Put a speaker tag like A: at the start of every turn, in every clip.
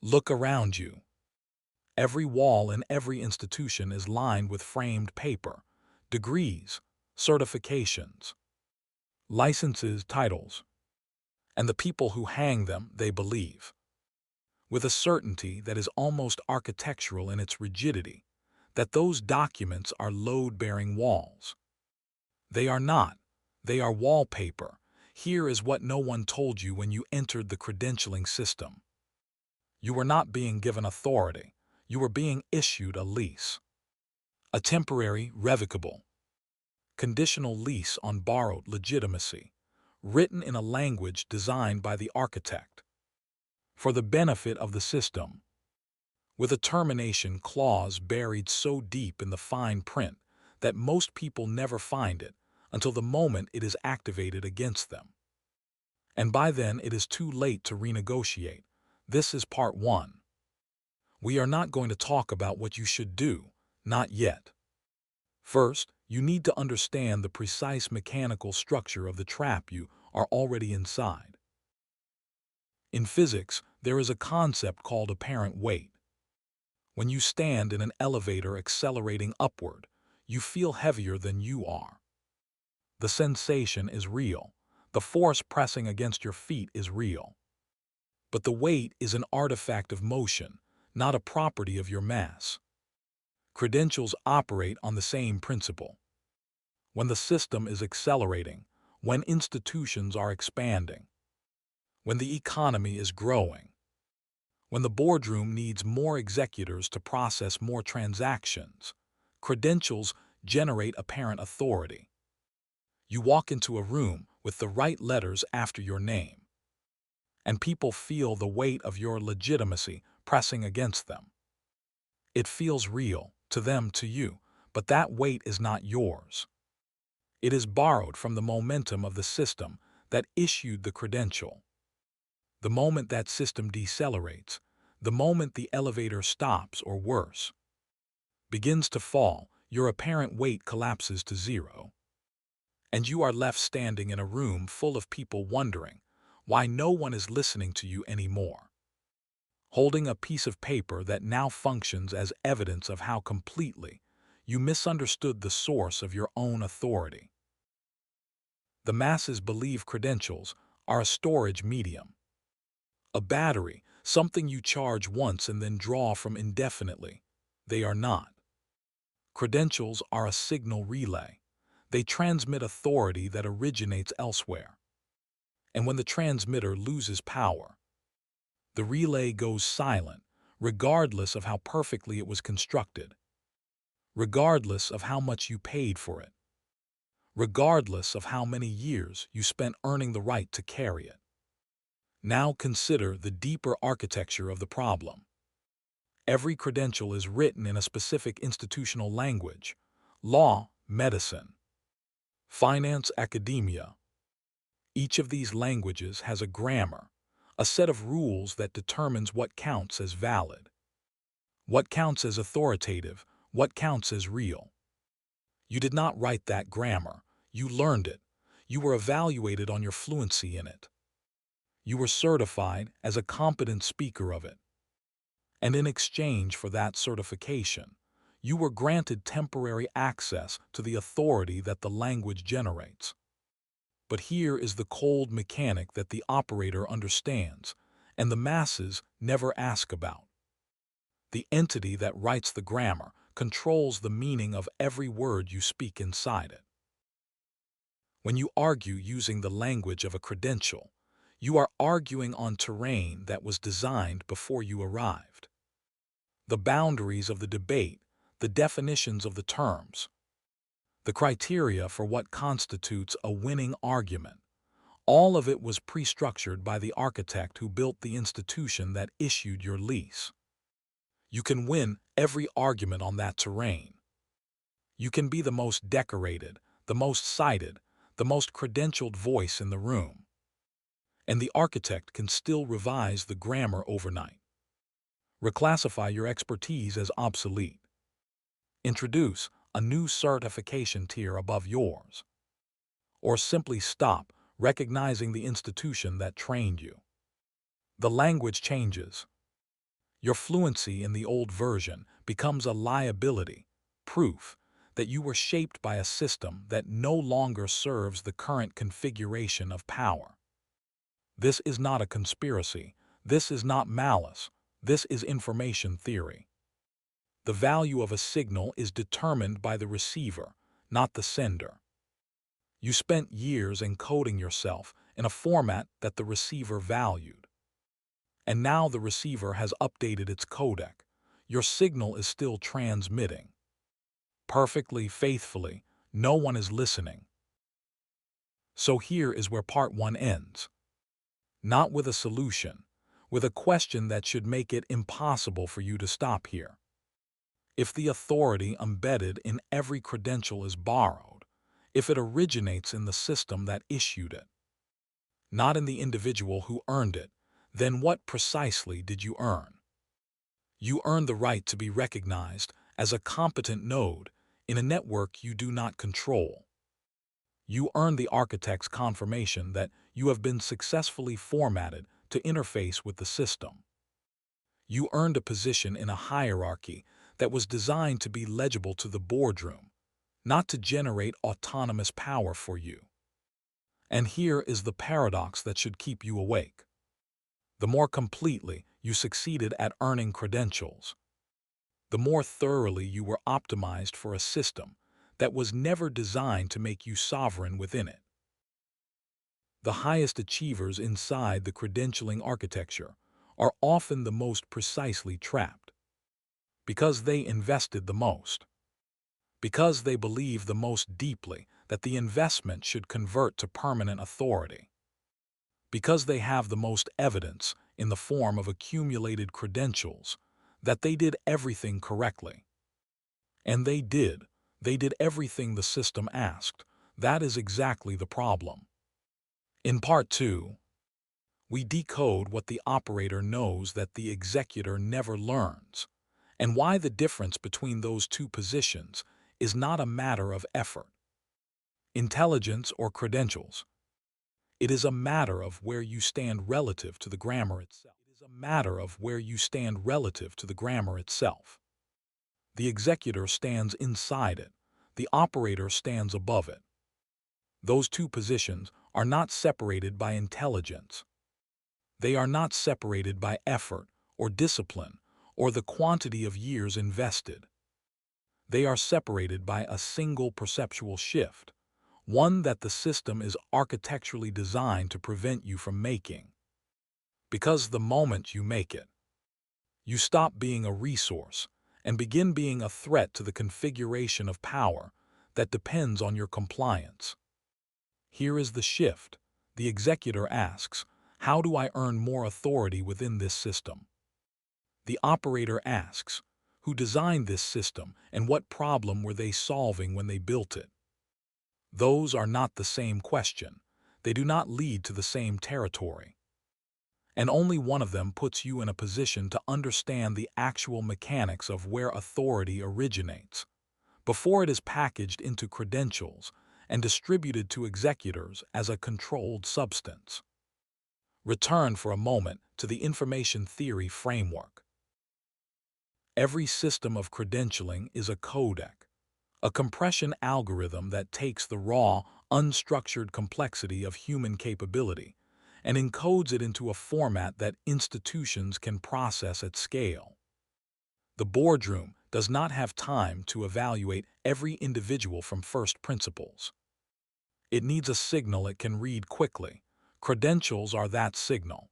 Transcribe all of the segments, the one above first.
A: Look around you. Every wall in every institution is lined with framed paper, degrees, certifications, licenses, titles, and the people who hang them, they believe, with a certainty that is almost architectural in its rigidity, that those documents are load-bearing walls. They are not. They are wallpaper. Here is what no one told you when you entered the credentialing system. You were not being given authority. You were being issued a lease. A temporary, revocable, conditional lease on borrowed legitimacy, written in a language designed by the architect, for the benefit of the system, with a termination clause buried so deep in the fine print that most people never find it until the moment it is activated against them. And by then it is too late to renegotiate. This is part one. We are not going to talk about what you should do, not yet. First, you need to understand the precise mechanical structure of the trap you are already inside. In physics, there is a concept called apparent weight. When you stand in an elevator accelerating upward, you feel heavier than you are. The sensation is real. The force pressing against your feet is real. But the weight is an artifact of motion, not a property of your mass. Credentials operate on the same principle. When the system is accelerating, when institutions are expanding, when the economy is growing, when the boardroom needs more executors to process more transactions, credentials generate apparent authority. You walk into a room with the right letters after your name, and people feel the weight of your legitimacy pressing against them. It feels real, to them, to you, but that weight is not yours. It is borrowed from the momentum of the system that issued the credential. The moment that system decelerates, the moment the elevator stops or worse, begins to fall, your apparent weight collapses to zero. And you are left standing in a room full of people wondering why no one is listening to you anymore, holding a piece of paper that now functions as evidence of how completely you misunderstood the source of your own authority. The masses believe credentials are a storage medium, a battery, something you charge once and then draw from indefinitely. They are not. Credentials are a signal relay. They transmit authority that originates elsewhere. And when the transmitter loses power, the relay goes silent, regardless of how perfectly it was constructed, regardless of how much you paid for it, regardless of how many years you spent earning the right to carry it. Now consider the deeper architecture of the problem. Every credential is written in a specific institutional language: law, medicine, finance, academia. Each of these languages has a grammar, a set of rules that determines what counts as valid, what counts as authoritative, what counts as real. You did not write that grammar. You learned it. You were evaluated on your fluency in it. You were certified as a competent speaker of it. And in exchange for that certification, you were granted temporary access to the authority that the language generates. But here is the cold mechanic that the operator understands, and the masses never ask about. The entity that writes the grammar controls the meaning of every word you speak inside it. When you argue using the language of a credential, you are arguing on terrain that was designed before you arrived. The boundaries of the debate, the definitions of the terms, the criteria for what constitutes a winning argument, all of it was pre-structured by the architect who built the institution that issued your lease. You can win every argument on that terrain. You can be the most decorated, the most cited, the most credentialed voice in the room. And the architect can still revise the grammar overnight, reclassify your expertise as obsolete, introduce a new certification tier above yours, or simply stop recognizing the institution that trained you. The language changes. Your fluency in the old version becomes a liability, proof that you were shaped by a system that no longer serves the current configuration of power. This is not a conspiracy. This is not malice. This is information theory. The value of a signal is determined by the receiver, not the sender. You spent years encoding yourself in a format that the receiver valued. And now the receiver has updated its codec. Your signal is still transmitting. Perfectly, faithfully, no one is listening. So here is where part 1 ends. Not with a solution, with a question that should make it impossible for you to stop here. If the authority embedded in every credential is borrowed, if it originates in the system that issued it, not in the individual who earned it, then what precisely did you earn? You earned the right to be recognized as a competent node in a network you do not control. You earned the architect's confirmation that you have been successfully formatted to interface with the system. You earned a position in a hierarchy that was designed to be legible to the boardroom, not to generate autonomous power for you. And here is the paradox that should keep you awake. The more completely you succeeded at earning credentials, the more thoroughly you were optimized for a system that was never designed to make you sovereign within it. The highest achievers inside the credentialing architecture are often the most precisely trapped, because they invested the most, because they believe the most deeply that the investment should convert to permanent authority, because they have the most evidence in the form of accumulated credentials that they did everything correctly. And they did everything the system asked. That is exactly the problem. In part 2, we decode what the operator knows that the executor never learns, and why the difference between those two positions is not a matter of effort, intelligence, or credentials. It is a matter of where you stand relative to the grammar itself. The executor stands inside it. The operator stands above it. Those two positions are not separated by intelligence. They are not separated by effort or discipline or the quantity of years invested. They are separated by a single perceptual shift, one that the system is architecturally designed to prevent you from making. Because the moment you make it, you stop being a resource and begin being a threat to the configuration of power that depends on your compliance. Here is the shift. The executor asks, how do I earn more authority within this system? The operator asks, who designed this system and what problem were they solving when they built it? Those are not the same question. They do not lead to the same territory. And only one of them puts you in a position to understand the actual mechanics of where authority originates, before it is packaged into credentials and distributed to executors as a controlled substance. Return for a moment to the information theory framework. Every system of credentialing is a codec, a compression algorithm that takes the raw, unstructured complexity of human capability and encodes it into a format that institutions can process at scale. The boardroom does not have time to evaluate every individual from first principles. It needs a signal it can read quickly. Credentials are that signal.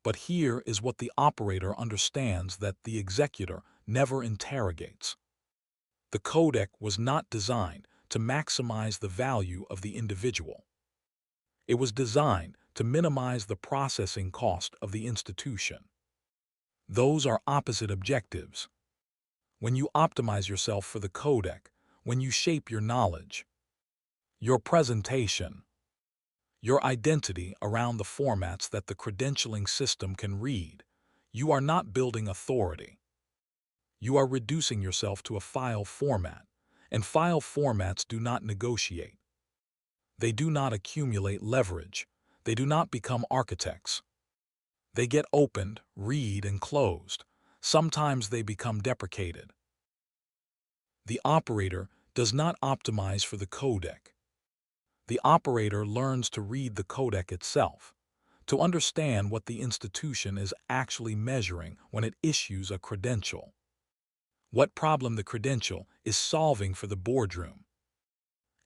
A: But here is what the operator understands that the executor never interrogates. The codec was not designed to maximize the value of the individual. It was designed to minimize the processing cost of the institution. Those are opposite objectives. When you optimize yourself for the codec, when you shape your knowledge, your presentation, your identity around the formats that the credentialing system can read, you are not building authority. You are reducing yourself to a file format, and file formats do not negotiate. They do not accumulate leverage. They do not become architects. They get opened, read, and closed, Sometimes they become deprecated. The operator does not optimize for the codec. The operator learns to read the codec itself, to understand what the institution is actually measuring when it issues a credential, what problem the credential is solving for the boardroom,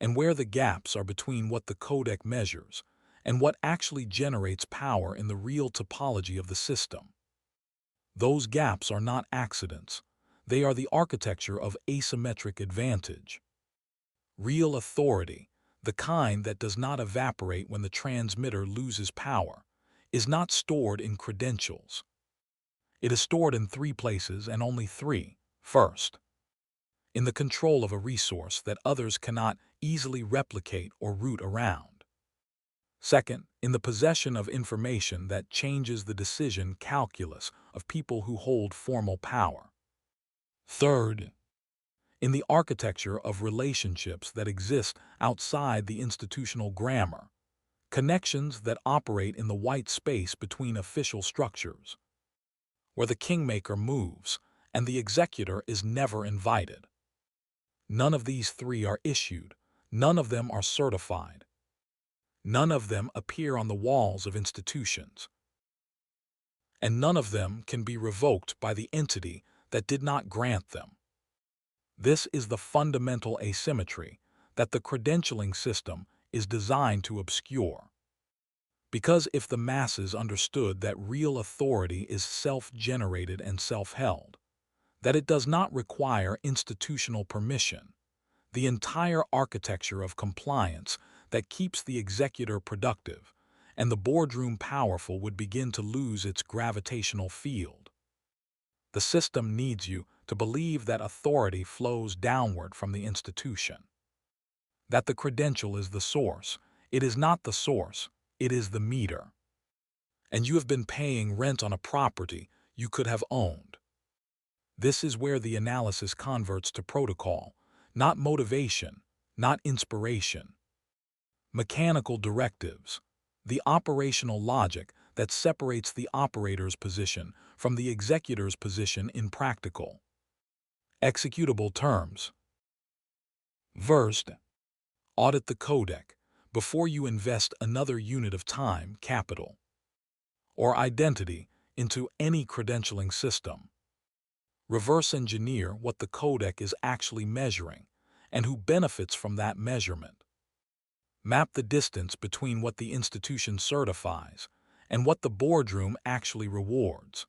A: and where the gaps are between what the codec measures and what actually generates power in the real topology of the system. Those gaps are not accidents. They are the architecture of asymmetric advantage. Real authority, the kind that does not evaporate when the transmitter loses power, is not stored in credentials. It is stored in three places and only three. First, in the control of a resource that others cannot easily replicate or route around. Second, in the possession of information that changes the decision calculus of people who hold formal power. Third, in the architecture of relationships that exist outside the institutional grammar, connections that operate in the white space between official structures, where the kingmaker moves and the executor is never invited. None of these three are issued, none of them are certified. None of them appear on the walls of institutions. And none of them can be revoked by the entity that did not grant them. This is the fundamental asymmetry that the credentialing system is designed to obscure. Because if the masses understood that real authority is self-generated and self-held, that it does not require institutional permission, the entire architecture of compliance that keeps the executor productive and the boardroom powerful would begin to lose its gravitational field. The system needs you to believe that authority flows downward from the institution, that the credential is the source. It is not the source, it is the meter. And you have been paying rent on a property you could have owned. This is where the analysis converts to protocol, not motivation, not inspiration. Mechanical directives, the operational logic that separates the operator's position from the executor's position in practical, executable terms. First, audit the codec before you invest another unit of time, capital, or identity into any credentialing system. Reverse engineer what the codec is actually measuring and who benefits from that measurement. Map the distance between what the institution certifies and what the boardroom actually rewards.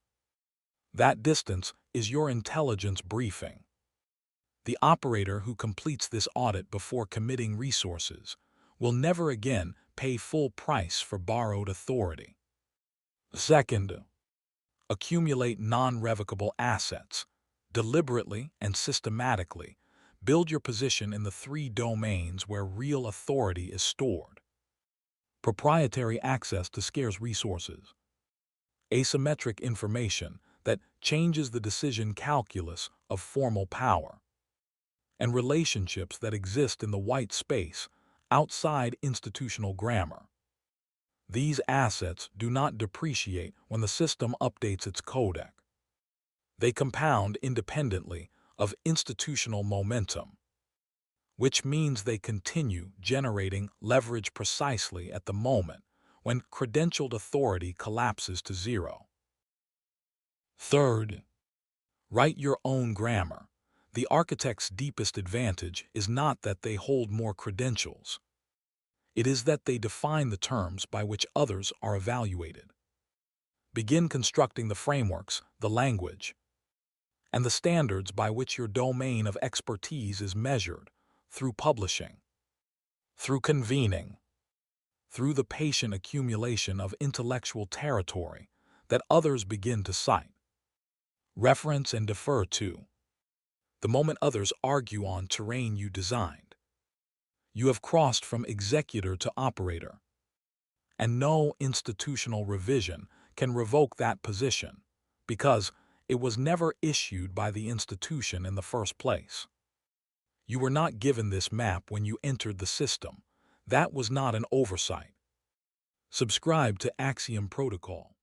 A: That distance is your intelligence briefing. The operator who completes this audit before committing resources will never again pay full price for borrowed authority. Second, accumulate non-revocable assets. Deliberately and systematically build your position in the three domains where real authority is stored. Proprietary access to scarce resources. Asymmetric information that changes the decision calculus of formal power. And relationships that exist in the white space outside institutional grammar. These assets do not depreciate when the system updates its codec. They compound independently of institutional momentum, which means they continue generating leverage precisely at the moment when credentialed authority collapses to zero. Third, write your own grammar. The architect's deepest advantage is not that they hold more credentials. It is that they define the terms by which others are evaluated. Begin constructing the frameworks, the language, and the standards by which your domain of expertise is measured through publishing, through convening, through the patient accumulation of intellectual territory that others begin to cite, reference, and defer to. The moment others argue on terrain you designed, you have crossed from executor to operator, and no institutional revision can revoke that position because it was never issued by the institution in the first place. You were not given this map when you entered the system. That was not an oversight. Subscribe to AXIOM Protocol.